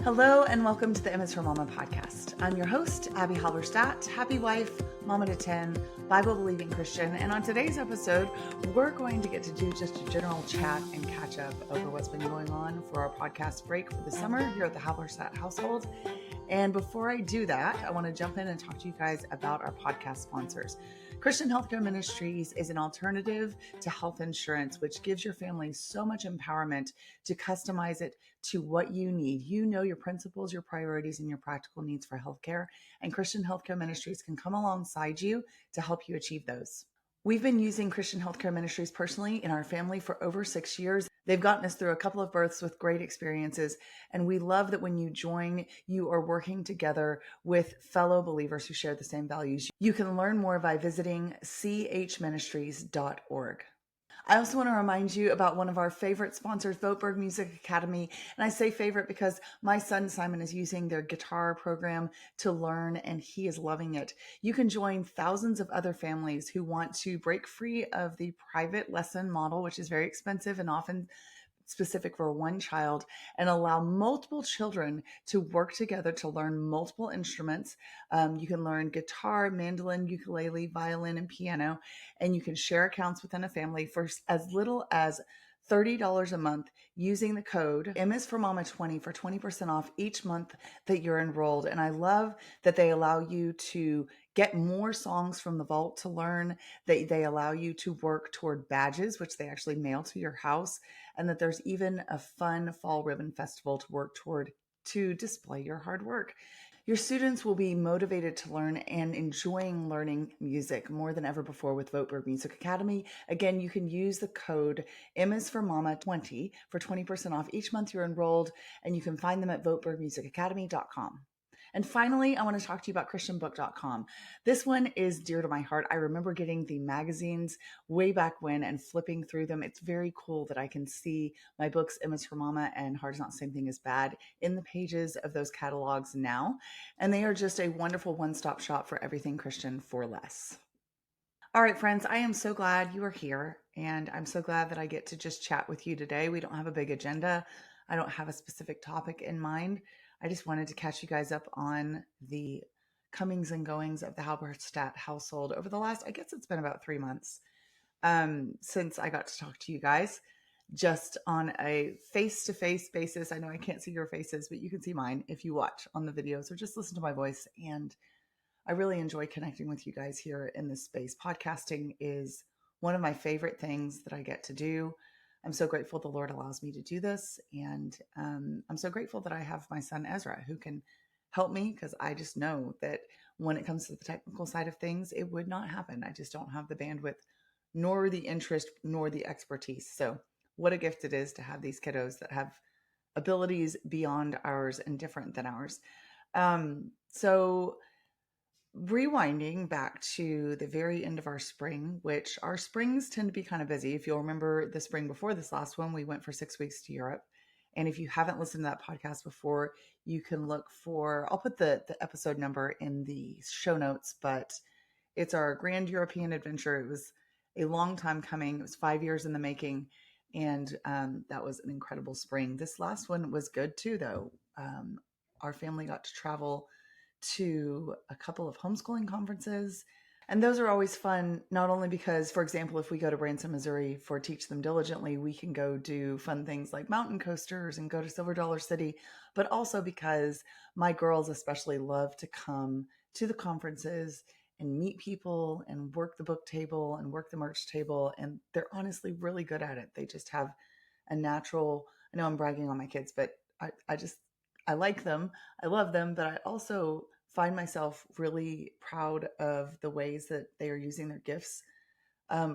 Hello and welcome to the M is for Mama podcast. I'm your host, Abbie Halberstadt, happy wife, mama to 10, Bible-believing Christian. And on today's episode, we're going to get to do just a general chat and catch up over what's been going on for our podcast break for the summer here at the Halberstadt household. And before I do that, I want to jump in and talk to you guys about our podcast sponsors. Christian Healthcare Ministries is an alternative to health insurance, which gives your family so much empowerment to customize it to what you need. You know your principles, your priorities, and your practical needs for healthcare, and Christian Healthcare Ministries can come alongside you to help you achieve those. We've been using Christian Healthcare Ministries personally in our family for over 6 years. They've gotten us through a couple of births with great experiences, and we love that when you join, you are working together with fellow believers who share the same values. You can learn more by visiting chministries.org. I also want to remind you about one of our favorite sponsors, Voteberg Music Academy. And I say favorite because my son Simon is using their guitar program to learn, and he is loving it. You can join thousands of other families who want to break free of the private lesson model, which is very expensive and often specific for one child, and allow multiple children to work together to learn multiple instruments. You can learn guitar, mandolin, ukulele, violin, and piano, and you can share accounts within a family for as little as $30 a month using the code M is for Mama 20 for 20% off each month that you're enrolled. And I love that they allow you to get more songs from the vault to learn, that they allow you to work toward badges, which they actually mail to your house, and that there's even a fun fall ribbon festival to work toward to display your hard work. Your students will be motivated to learn and enjoying learning music more than ever before with Voteberg Music Academy. Again, you can use the code M is for Mama 20 for 20% off each month you're enrolled, and you can find them at votebergmusicacademy.com. And finally, I want to talk to you about christianbook.com. This one is dear to my heart. I remember getting the magazines way back when and flipping through them. It's very cool that I can see my books, M is for Mama and Hard is Not the Same Thing as Bad, in the pages of those catalogs now. And they are just a wonderful one-stop shop for everything Christian for less. All right, friends, I am so glad you are here, and I'm so glad that I get to just chat with you today. We don't have a big agenda. I don't have a specific topic in mind. I just wanted to catch you guys up on the comings and goings of the Halberstadt household over the last, I guess it's been about 3 months since I got to talk to you guys just on a face-to-face basis. I know I can't see your faces, but you can see mine if you watch on the videos or just listen to my voice. And I really enjoy connecting with you guys here in this space. Podcasting is one of my favorite things that I get to do. I'm so grateful the Lord allows me to do this. And I'm so grateful that I have my son, Ezra, who can help me, because I just know that when it comes to the technical side of things, it would not happen. I just don't have the bandwidth, nor the interest, nor the expertise. So what a gift it is to have these kiddos that have abilities beyond ours and different than ours. So rewinding back to the very end of our spring, which our springs tend to be kind of busy. If you'll remember the spring before this last one, we went for 6 weeks to Europe. And if you haven't listened to that podcast before, you can look for, I'll put the episode number in the show notes, but it's our grand European adventure. It was a long time coming. It was 5 years in the making. And that was an incredible spring. This last one was good too, though. Our family got to travel to a couple of homeschooling conferences. And those are always fun, not only because, for example, if we go to Branson, Missouri for Teach Them Diligently, we can go do fun things like mountain coasters and go to Silver Dollar City, but also because my girls especially love to come to the conferences and meet people and work the book table and work the merch table. And they're honestly really good at it. They just have a natural, I know I'm bragging on my kids, but I like them. I love them, but I also find myself really proud of the ways that they are using their gifts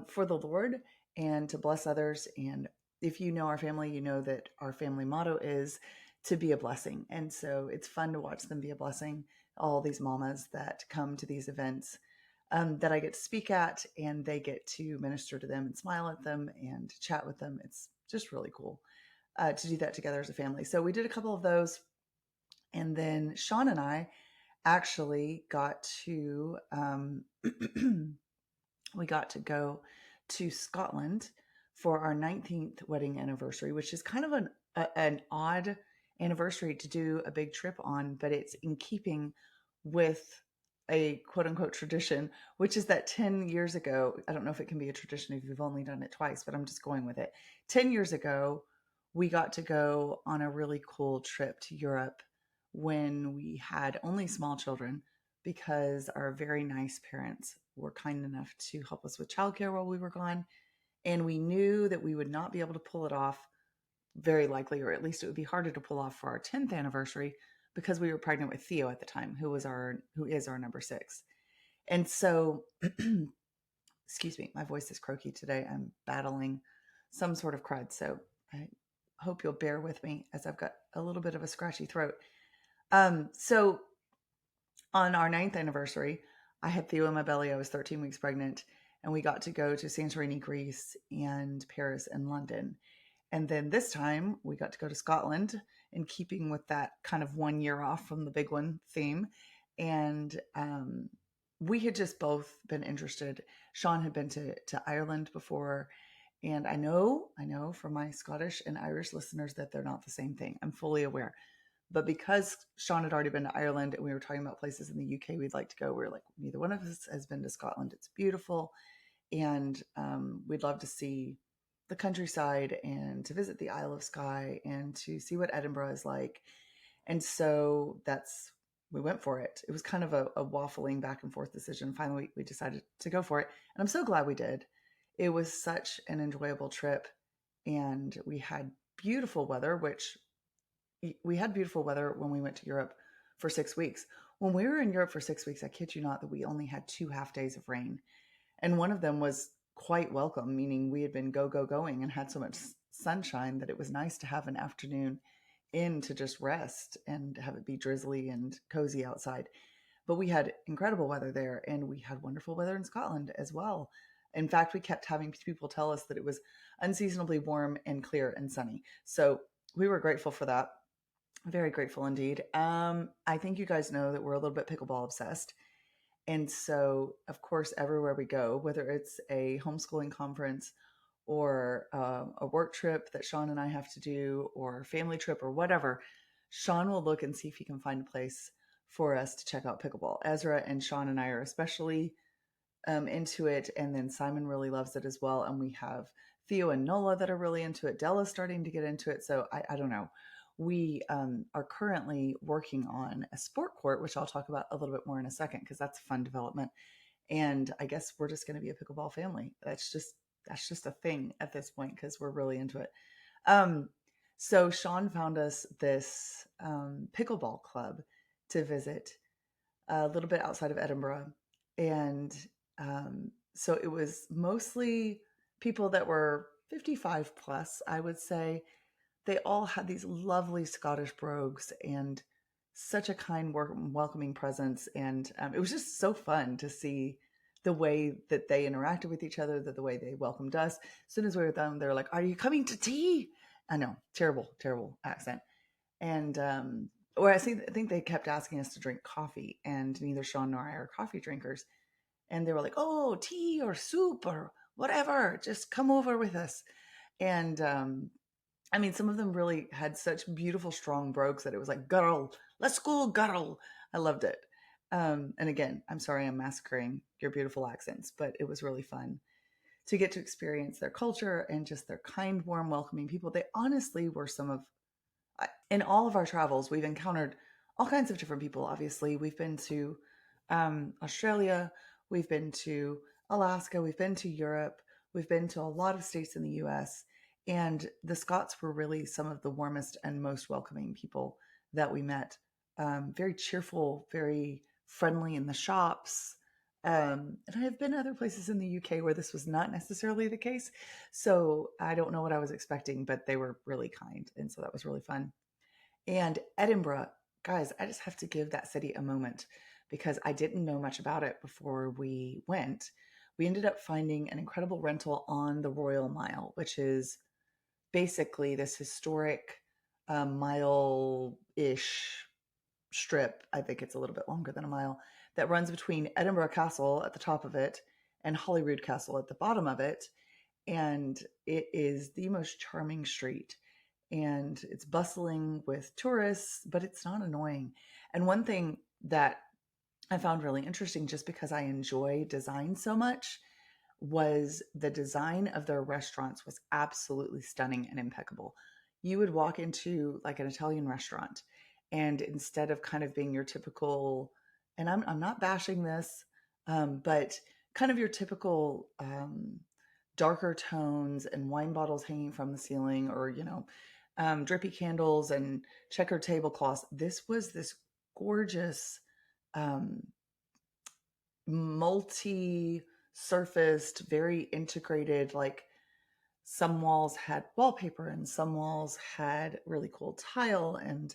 for the Lord and to bless others. And if you know our family, you know that our family motto is to be a blessing. And so it's fun to watch them be a blessing. All these mamas that come to these events that I get to speak at, and they get to minister to them and smile at them and chat with them. It's just really cool to do that together as a family. So we did a couple of those. And then Sean and I actually got to, we got to go to Scotland for our 19th wedding anniversary, which is kind of an odd anniversary to do a big trip on, but it's in keeping with a quote unquote tradition, which is that 10 years ago, I don't know if it can be a tradition if you've only done it twice, but I'm just going with it. 10 years ago, we got to go on a really cool trip to Europe when we had only small children because our very nice parents were kind enough to help us with childcare while we were gone. And we knew that we would not be able to pull it off very likely, or at least it would be harder to pull off for our 10th anniversary because we were pregnant with Theo at the time, who is our number 6. And so, excuse me, my voice is croaky today. I'm battling some sort of crud, so I hope you'll bear with me as I've got a little bit of a scratchy throat. So on our 9th anniversary, I had Theo in my belly. I was 13 weeks pregnant, and we got to go to Santorini, Greece, and Paris and London. And then this time we got to go to Scotland, in keeping with that kind of 1 year off from the big one theme. And we had just both been interested. Sean had been to Ireland before. And I know for my Scottish and Irish listeners that they're not the same thing. I'm fully aware. But because Sean had already been to Ireland and we were talking about places in the UK we'd like to go, we were like, neither one of us has been to Scotland. It's beautiful. And we'd love to see the countryside and to visit the Isle of Skye and to see what Edinburgh is like. And so we went for it. It was kind of a waffling back and forth decision. Finally, we decided to go for it. And I'm so glad we did. It was such an enjoyable trip. And we had beautiful weather, which we had beautiful weather when we went to Europe for 6 weeks. When we were in Europe for 6 weeks, I kid you not, that we only had 2 half days of rain. And one of them was quite welcome, meaning we had been going and had so much sunshine that it was nice to have an afternoon in to just rest and have it be drizzly and cozy outside. But we had incredible weather there, and we had wonderful weather in Scotland as well. In fact, we kept having people tell us that it was unseasonably warm and clear and sunny. So we were grateful for that. Very grateful indeed. I think you guys know that we're a little bit pickleball obsessed. And so, of course, everywhere we go, whether it's a homeschooling conference or a work trip that Sean and I have to do, or a family trip or whatever, Sean will look and see if he can find a place for us to check out pickleball. Ezra and Sean and I are especially into it. And then Simon really loves it as well. And we have Theo and Nola that are really into it. Della's starting to get into it. So I don't know. We are currently working on a sport court, which I'll talk about a little bit more in a second, because that's a fun development. And I guess we're just going to be a pickleball family. That's just a thing at this point because we're really into it. So Sean found us this pickleball club to visit a little bit outside of Edinburgh. And so it was mostly people that were 55 plus, I would say. They all had these lovely Scottish brogues and such a kind, welcoming presence. And it was just so fun to see the way that they interacted with each other, the way they welcomed us. As soon as we were done, they were like, "Are you coming to tea?" I know, terrible accent. And or I think they kept asking us to drink coffee, and neither Sean nor I are coffee drinkers. And they were like, "Oh, tea or soup or whatever, just come over with us." And I mean, some of them really had such beautiful, strong brogues that it was like, "Girl, let's go, girl." I loved it. And again, I'm sorry I'm massacring your beautiful accents, but it was really fun to get to experience their culture and just their kind, warm, welcoming people. They honestly were in all of our travels, we've encountered all kinds of different people. Obviously, we've been to Australia, we've been to Alaska, we've been to Europe, we've been to a lot of states in the US. And the Scots were really some of the warmest and most welcoming people that we met. Very cheerful, very friendly in the shops. And I have been other places in the UK where this was not necessarily the case. So I don't know what I was expecting, but they were really kind. And so that was really fun. And Edinburgh, guys, I just have to give that city a moment because I didn't know much about it before we went. We ended up finding an incredible rental on the Royal Mile, which is basically this historic mile-ish strip. I think it's a little bit longer than a mile, that runs between Edinburgh Castle at the top of it and Holyrood Castle at the bottom of it. And it is the most charming street. and it's bustling with tourists, but it's not annoying. And one thing that I found really interesting, just because I enjoy design so much, was the design of their restaurants was absolutely stunning and impeccable. You would walk into like an Italian restaurant, and instead of kind of being your typical, and I'm not bashing this, but kind of your typical darker tones and wine bottles hanging from the ceiling, or drippy candles and checkered tablecloths. This was this gorgeous, um, multi surfaced, very integrated. Like, some walls had wallpaper and some walls had really cool tile, and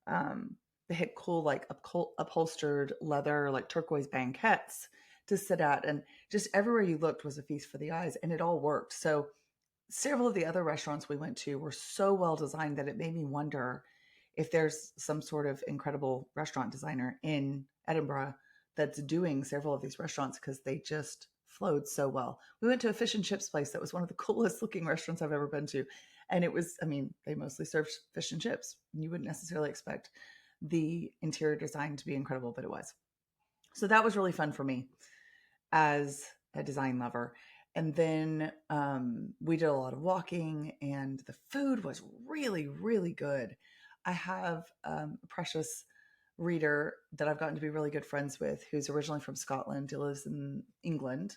um, they had cool, like, upholstered leather, like turquoise banquettes to sit at. And just everywhere you looked was a feast for the eyes, and it all worked. So several of the other restaurants we went to were so well designed that it made me wonder if there's some sort of incredible restaurant designer in Edinburgh that's doing several of these restaurants, because they just flowed so well. We went to a fish and chips place that was one of the coolest looking restaurants I've ever been to. And it was, I mean, they mostly served fish and chips. You wouldn't necessarily expect the interior design to be incredible, but it was. So that was really fun for me as a design lover. And then we did a lot of walking, and the food was really, really good. I have a precious reader that I've gotten to be really good friends with, who's originally from Scotland. He lives in England.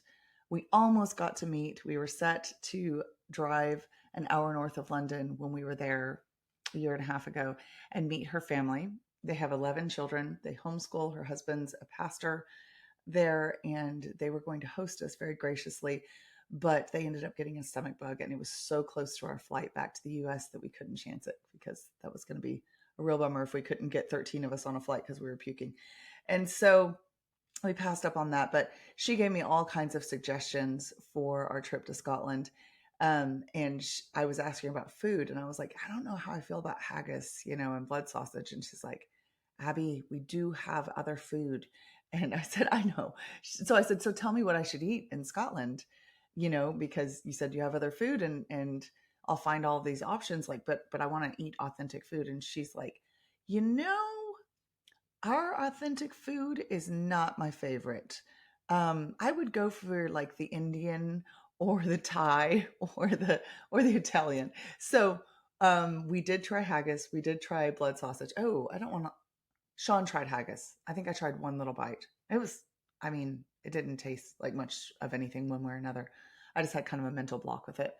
We almost got to meet. We were set to drive an hour north of London when we were there a year and a half ago and meet her family. They have 11 children. They homeschool. Her husband's a pastor there, and they were going to host us very graciously, but they ended up getting a stomach bug, and it was so close to our flight back to the US that we couldn't chance it, because that was going to be a real bummer if we couldn't get 13 of us on a flight because we were puking. And so we passed up on that, but she gave me all kinds of suggestions for our trip to Scotland. And I was asking her about food, and I was like, I don't know how I feel about haggis, and blood sausage. And she's like, Abbie, we do have other food. And I said, I know. So I said, so tell me what I should eat in Scotland, because you said you have other food, and I'll find all of these options. Like, but I want to eat authentic food. And she's like, you know, our authentic food is not my favorite. I would go for like the Indian or the Thai or the Italian. So we did try haggis. We did try blood sausage. Oh, I don't want to. Sean tried haggis. I think I tried one little bite. I mean, it didn't taste like much of anything one way or another. I just had kind of a mental block with it.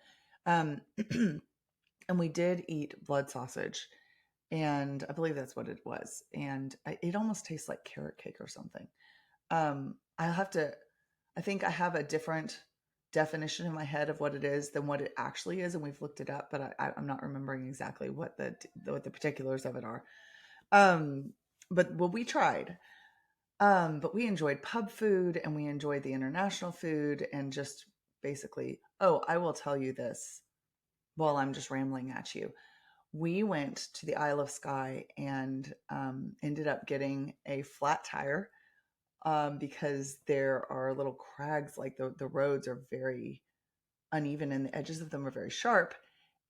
Um, and we did eat blood sausage, and I believe that's what it was. And it almost tastes like carrot cake or something. I'll have to, I think I have a different definition in my head of what it is than what it actually is, and we've looked it up, but I'm not remembering exactly what the particulars of it are. Um, but well, we tried. But we enjoyed pub food, and we enjoyed the international food, and just basically, oh, I will tell you this while I'm just rambling at you. We went to the Isle of Skye and ended up getting a flat tire, because there are little crags, like the roads are very uneven and the edges of them are very sharp.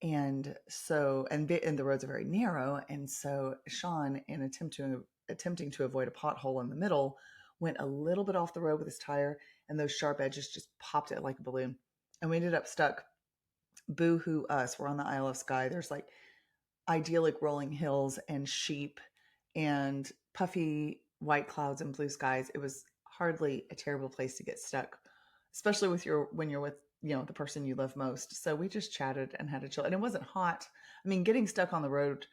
And so, and the roads are very narrow. And so Sean, in attempting to avoid a pothole in the middle, went a little bit off the road with his tire, and those sharp edges just popped it like a balloon. And we ended up stuck. Boo hoo us. We're on the Isle of Skye. There's like idyllic rolling hills and sheep and puffy white clouds and blue skies. It was hardly a terrible place to get stuck, especially when you're with the person you love most. So we just chatted and had a chill, and it wasn't hot. I mean, getting stuck on the road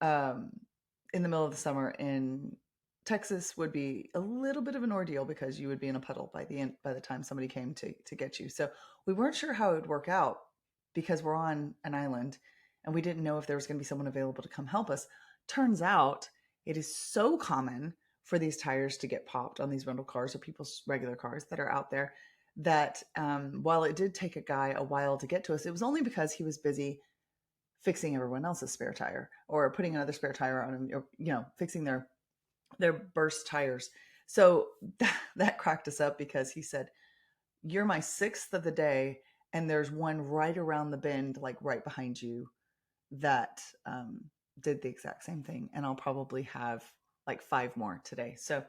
um, in the middle of the summer in Texas would be a little bit of an ordeal, because you would be in a puddle by the time somebody came to get you. So we weren't sure how it would work out, because we're on an island and we didn't know if there was going to be someone available to come help us. Turns out it is so common for these tires to get popped on these rental cars or people's regular cars that are out there, that while it did take a guy a while to get to us, it was only because he was busy fixing everyone else's spare tire, or putting another spare tire on him, or fixing their burst tires. So that cracked us up, because he said, you're my sixth of the day, and there's one right around the bend, like right behind you, that did the exact same thing. And I'll probably have like 5 more today. So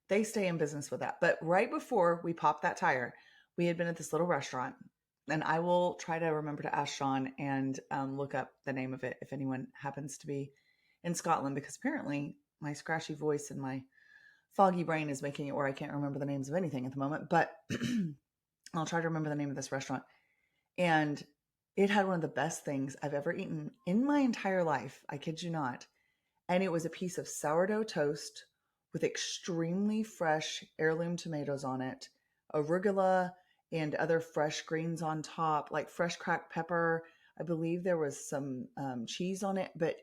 they stay in business with that. But right before we popped that tire, we had been at this little restaurant. And I will try to remember to ask Sean and look up the name of it if anyone happens to be in Scotland, because apparently my scratchy voice and my foggy brain is making it where I can't remember the names of anything at the moment. But I'll try to remember the name of this restaurant. And it had one of the best things I've ever eaten in my entire life. I kid you not. And it was a piece of sourdough toast with extremely fresh heirloom tomatoes on it, arugula and other fresh greens on top, like fresh cracked pepper. I believe there was some cheese on it, but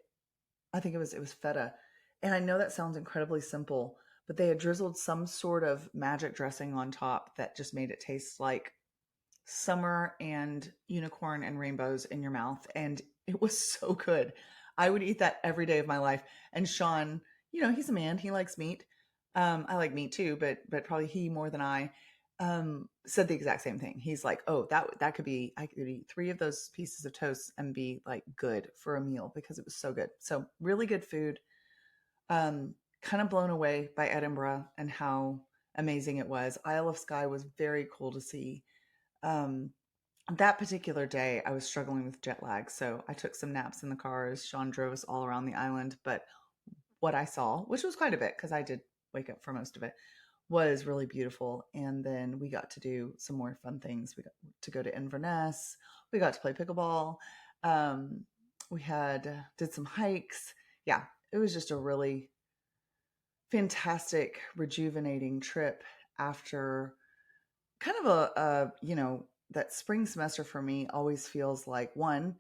I think it was feta. And I know that sounds incredibly simple, but they had drizzled some sort of magic dressing on top that just made it taste like summer and unicorn and rainbows in your mouth. And it was so good. I would eat that every day of my life. And Sean, he's a man, he likes meat. I like meat too, but probably he more than I. Said the exact same thing. He's like, oh, that could be, I could eat 3 of those pieces of toast and be like good for a meal because it was so good. So really good food. Kind of blown away by Edinburgh and how amazing it was. Isle of Skye was very cool to see. Um, that particular day, I was struggling with jet lag, so I took some naps in the car as Sean drove us all around the island. But what I saw, which was quite a bit because I did wake up for most of it, was really beautiful. And then we got to do some more fun things. We got to go to Inverness. We got to play pickleball. We did some hikes. Yeah, it was just a really fantastic, rejuvenating trip after kind of that spring semester for me always feels like, one,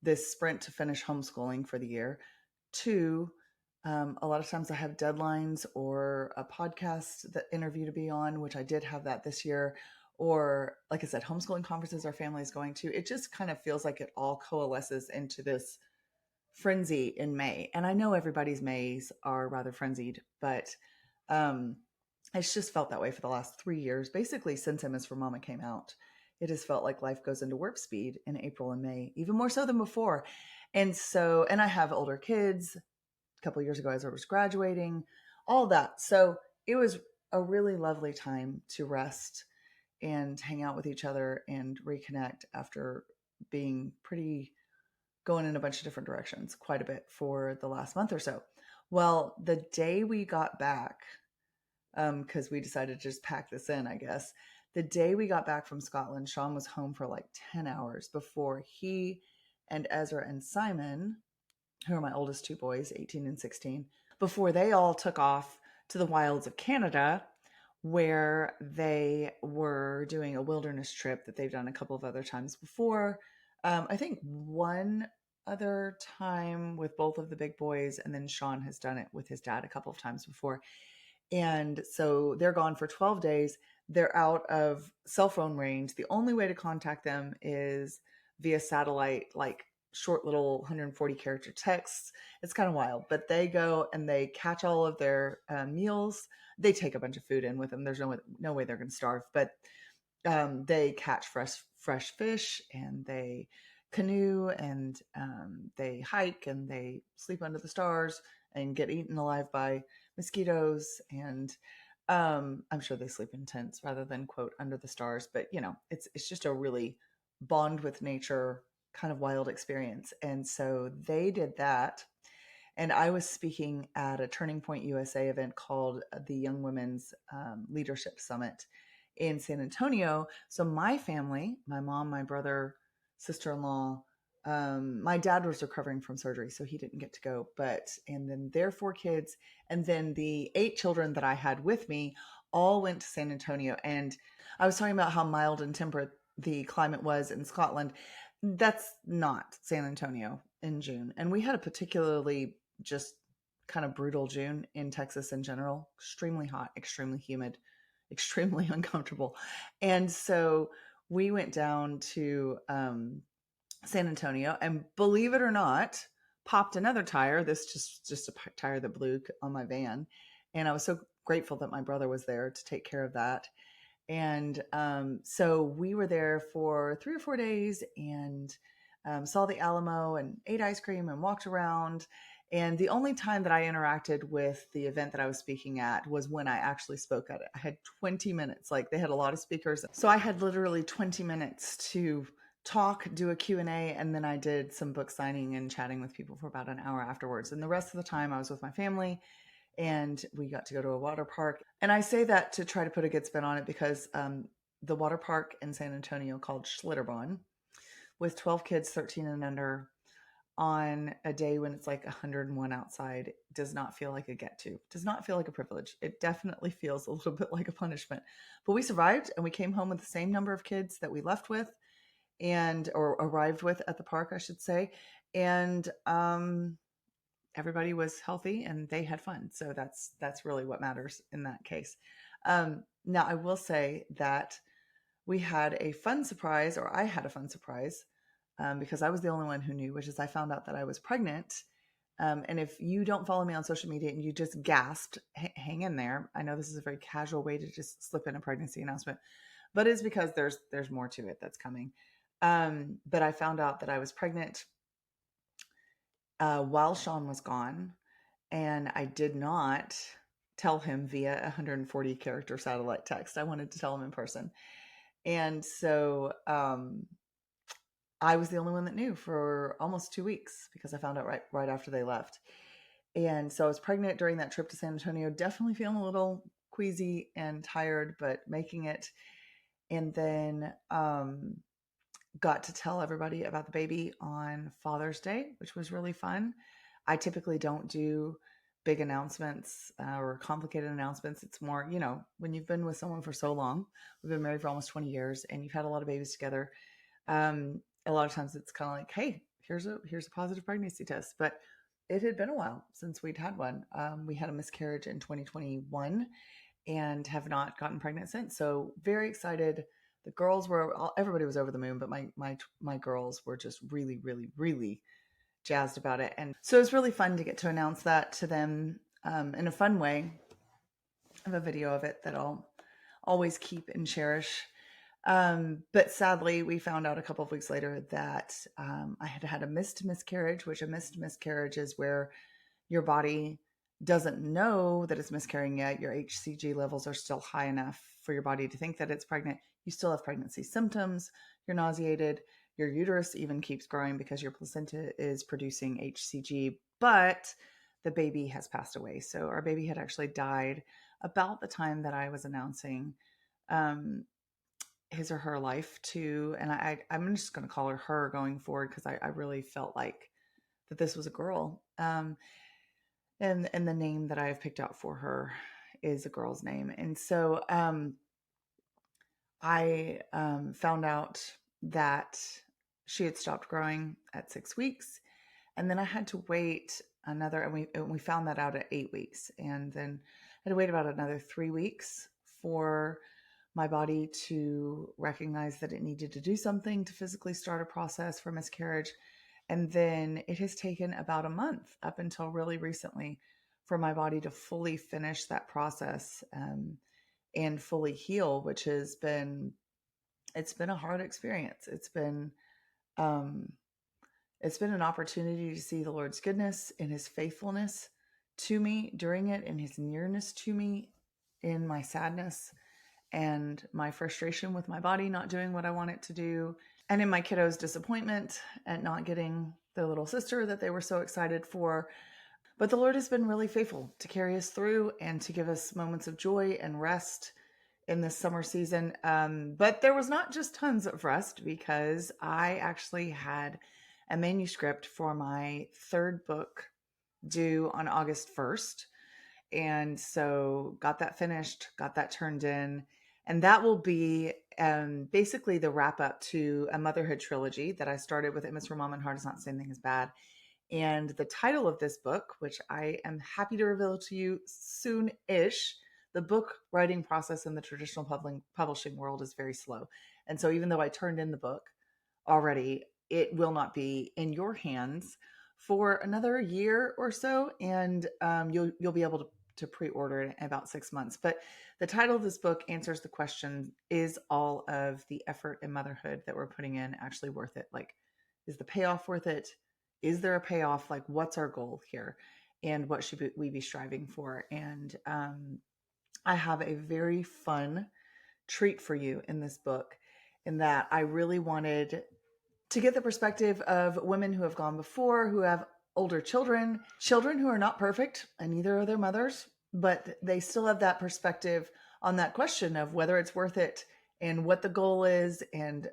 this sprint to finish homeschooling for the year. Two, a lot of times I have deadlines or a podcast that interview to be on, which I did have that this year. Or like I said, homeschooling conferences our family is going to. It just kind of feels like it all coalesces into this frenzy in May. And I know everybody's Mays are rather frenzied, but it's just felt that way for the last 3 years, basically since MS for Mama came out. It has felt like life goes into warp speed in April and May, even more so than before. And I have older kids. A couple of years ago, as I was graduating, all that. So it was a really lovely time to rest and hang out with each other and reconnect after being pretty going in a bunch of different directions quite a bit for the last month or so. Well, the day we got back, because we decided to just pack this in, I guess. The day we got back from Scotland, Sean was home for like 10 hours before he and Ezra and Simon, who are my oldest 2 boys, 18 and 16, before they all took off to the wilds of Canada, where they were doing a wilderness trip that they've done a couple of other times before. I think one other time with both of the big boys, and then Sean has done it with his dad a couple of times before. And so they're gone for 12 days. They're out of cell phone range. The only way to contact them is via satellite, like short little 140 character texts. It's kind of wild, but they go and they catch all of their meals. They take a bunch of food in with them. There's no way they're going to starve, but they catch fresh fish, and they canoe, and they hike, and they sleep under the stars and get eaten alive by mosquitoes. And I'm sure they sleep in tents rather than, quote, under the stars. But it's just a really bond with nature kind of wild experience. And so they did that. And I was speaking at a Turning Point USA event called the Young Women's Leadership Summit in San Antonio. So my family, my mom, my brother, sister-in-law, my dad was recovering from surgery, so he didn't get to go. And then their 4 kids, and then the 8 children that I had with me all went to San Antonio. And I was talking about how mild and temperate the climate was in Scotland. That's not San Antonio in June. And we had a particularly just kind of brutal June in Texas in general. Extremely hot, extremely humid, extremely uncomfortable. And so we went down to San Antonio, and believe it or not, popped another tire. This just a tire that blew on my van. And I was so grateful that my brother was there to take care of that. And so we were there for 3 or 4 days, and saw the Alamo and ate ice cream and walked around. And the only time that I interacted with the event that I was speaking at was when I actually spoke at it. I had 20 minutes. Like, they had a lot of speakers. So I had literally 20 minutes to talk, do a Q&A, and then I did some book signing and chatting with people for about an hour afterwards. And the rest of the time I was with my family, and we got to go to a water park. And I say that to try to put a good spin on it because the water park in San Antonio called Schlitterbahn, with 12 kids 13 and under, on a day when it's like 101 outside, does not feel like a get to, does not feel like a privilege. It definitely feels a little bit like a punishment. But we survived, and we came home with the same number of kids that we left with, or arrived with at the park, I should say. And everybody was healthy and they had fun. So that's really what matters in that case. Now, I will say that we had a fun surprise, or I had a fun surprise, because I was the only one who knew, which is I found out that I was pregnant. And if you don't follow me on social media and you just gasped, hang in there. I know this is a very casual way to just slip in a pregnancy announcement, but it's because there's more to it that's coming. But I found out that I was pregnant while Sean was gone, and I did not tell him via 140 character satellite text. I wanted to tell him in person. And so I was the only one that knew for almost 2 weeks, because I found out right after they left. And so I was pregnant during that trip to San Antonio, definitely feeling a little queasy and tired, but making it. And then got to tell everybody about the baby on Father's Day, which was really fun. I typically don't do big announcements or complicated announcements. It's more, when you've been with someone for so long, we've been married for almost 20 years, and you've had a lot of babies together. A lot of times it's kind of like, hey, here's a positive pregnancy test. But it had been a while since we'd had one. We had a miscarriage in 2021 and have not gotten pregnant since. So very excited. The girls everybody was over the moon, but my girls were just really, really, really jazzed about it. And so it was really fun to get to announce that to them in a fun way. I have a video of it that I'll always keep and cherish. But sadly, we found out a couple of weeks later that I had a missed miscarriage, which a missed miscarriage is where your body doesn't know that it's miscarrying yet. Your HCG levels are still high enough for your body to think that it's pregnant. You still have pregnancy symptoms. You're nauseated. Your uterus even keeps growing because your placenta is producing HCG, but the baby has passed away. So our baby had actually died about the time that I was announcing his or her life to, and I'm just going to call her going forward, because I really felt like that this was a girl. And the name that I have picked out for her is a girl's name. And so I found out that she had stopped growing at 6 weeks, and then I had to wait another, and we found that out at 8 weeks, and then I had to wait about another 3 weeks for my body to recognize that it needed to do something to physically start a process for miscarriage. And then it has taken about a month up until really recently for my body to fully finish that process and fully heal, which it's been a hard experience. It's been an opportunity to see the Lord's goodness and his faithfulness to me during it, and his nearness to me in my sadness and my frustration with my body not doing what I want it to do, and in my kiddos' disappointment at not getting the little sister that they were so excited for. But the Lord has been really faithful to carry us through and to give us moments of joy and rest in this summer season. But there was not just tons of rest, because I actually had a manuscript for my third book due on August 1st. And so got that finished, got that turned in. And that will be basically the wrap up to a motherhood trilogy that I started with Emma's for Mom and Heart Is Not the Same Thing as Bad. And the title of this book, which I am happy to reveal to you soon-ish, the book writing process in the traditional publishing world is very slow. And so even though I turned in the book already, it will not be in your hands for another year or so. And you'll be able to pre-order it in about 6 months. But the title of this book answers the question, is all of the effort in motherhood that we're putting in actually worth it? Like, Is the payoff worth it? Is there a payoff? Like, what's our goal here? And what should we be striving for? And I have a very fun treat for you in this book, in that I really wanted to get the perspective of women who have gone before, who have older children who are not perfect, and neither are their mothers, but they still have that perspective on that question of whether it's worth it and what the goal is, and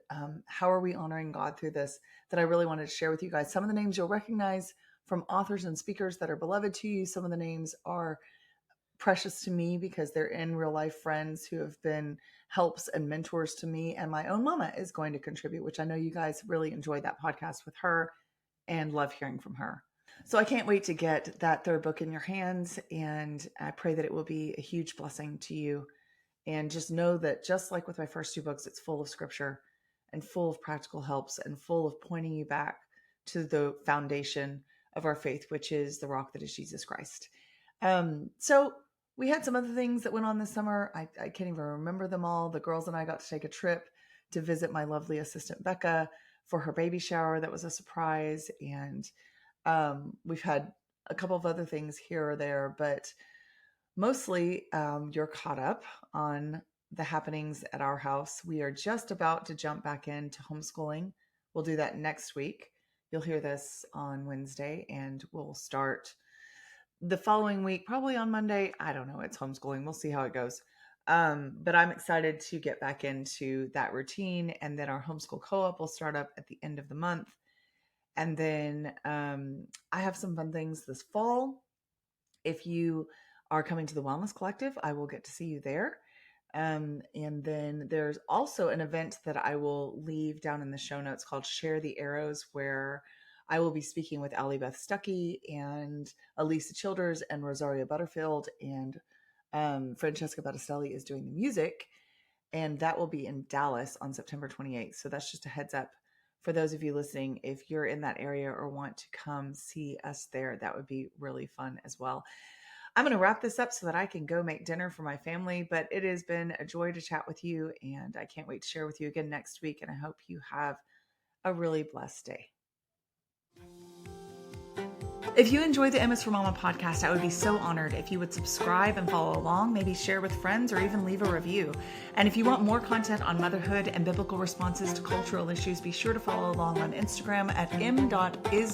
how are we honoring God through this, that I really wanted to share with you guys. Some of the names you'll recognize from authors and speakers that are beloved to you. Some of the names are precious to me because they're in real life friends who have been helps and mentors to me. And my own mama is going to contribute, which I know you guys really enjoyed that podcast with her and love hearing from her. So I can't wait to get that third book in your hands, and I pray that it will be a huge blessing to you. And just know that, just like with my first two books, it's full of scripture and full of practical helps and full of pointing you back to the foundation of our faith, which is the rock that is Jesus Christ. So we had some other things that went on this summer. I can't even remember them all. The girls and I got to take a trip to visit my lovely assistant Becca for her baby shower. That was a surprise. And we've had a couple of other things here or there, but mostly you're caught up on the happenings at our house. We are just about to jump back into homeschooling. We'll do that next week. You'll hear this on Wednesday, and we'll start the following week, probably on Monday. I don't know. It's homeschooling. We'll see how it goes. But I'm excited to get back into that routine. And then our homeschool co-op will start up at the end of the month. And then I have some fun things this fall. If you are coming to the Wellness Collective, I will get to see you there. And then there's also an event that I will leave down in the show notes called Share the Arrows, where I will be speaking with Allie Beth Stuckey and Elisa Childers and Rosario Butterfield, and Francesca Battistelli is doing the music, and that will be in Dallas on September 28th. So that's just a heads up for those of you listening. If you're in that area or want to come see us there, that would be really fun as well. I'm going to wrap this up so that I can go make dinner for my family, but it has been a joy to chat with you, and I can't wait to share with you again next week, and I hope you have a really blessed day. If you enjoy the M is for Mama podcast, I would be so honored if you would subscribe and follow along, maybe share with friends, or even leave a review. And if you want more content on motherhood and biblical responses to cultural issues, be sure to follow along on Instagram at m.is.for.mama.